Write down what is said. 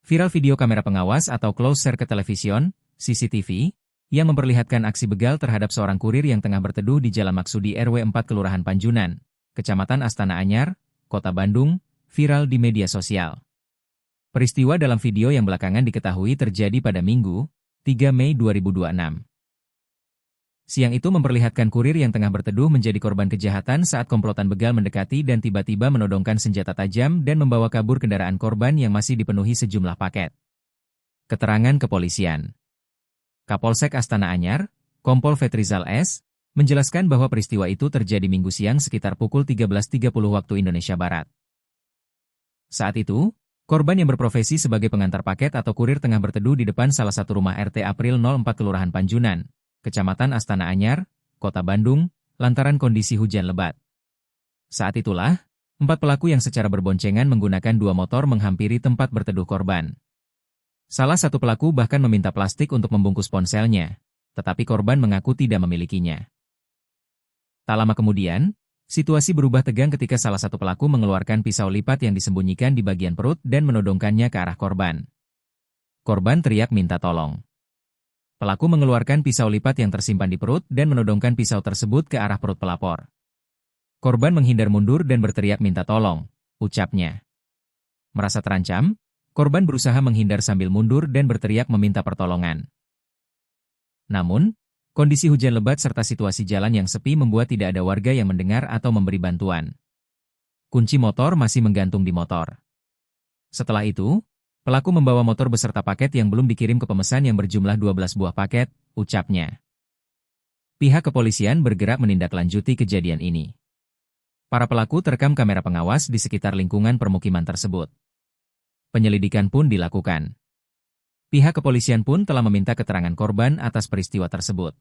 Viral video kamera pengawas atau close circuit television, CCTV, yang memperlihatkan aksi begal terhadap seorang kurir yang tengah berteduh di Jalan Maksudi RW 4 Kelurahan Panjunan, Kecamatan Astana Anyar, Kota Bandung, viral di media sosial. Peristiwa dalam video yang belakangan diketahui terjadi pada Minggu, 3 Mei 2026. Siang itu memperlihatkan kurir yang tengah berteduh menjadi korban kejahatan saat komplotan begal mendekati dan tiba-tiba menodongkan senjata tajam dan membawa kabur kendaraan korban yang masih dipenuhi sejumlah paket. Keterangan kepolisian. Kapolsek Astana Anyar, Kompol Fetrizal S., menjelaskan bahwa peristiwa itu terjadi Minggu siang sekitar pukul 13.30 waktu Indonesia Barat. Saat itu, korban yang berprofesi sebagai pengantar paket atau kurir tengah berteduh di depan salah satu rumah RT April 04 Kelurahan Panjunan, Kecamatan Astana Anyar, Kota Bandung, lantaran kondisi hujan lebat. Saat itulah, 4 pelaku yang secara berboncengan menggunakan 2 motor menghampiri tempat berteduh korban. Salah satu pelaku bahkan meminta plastik untuk membungkus ponselnya, tetapi korban mengaku tidak memilikinya. Tak lama kemudian, situasi berubah tegang ketika salah satu pelaku mengeluarkan pisau lipat yang disembunyikan di bagian perut dan menodongkannya ke arah korban. Korban teriak minta tolong. Pelaku mengeluarkan pisau lipat yang tersimpan di perut dan menodongkan pisau tersebut ke arah perut pelapor. Korban menghindar mundur dan berteriak minta tolong, ucapnya. Merasa terancam, korban berusaha menghindar sambil mundur dan berteriak meminta pertolongan. Namun, kondisi hujan lebat serta situasi jalan yang sepi membuat tidak ada warga yang mendengar atau memberi bantuan. Kunci motor masih menggantung di motor. Setelah itu, pelaku membawa motor beserta paket yang belum dikirim ke pemesan yang berjumlah 12 buah paket, ucapnya. Pihak kepolisian bergerak menindaklanjuti kejadian ini. Para pelaku terekam kamera pengawas di sekitar lingkungan permukiman tersebut. Penyelidikan pun dilakukan. Pihak kepolisian pun telah meminta keterangan korban atas peristiwa tersebut.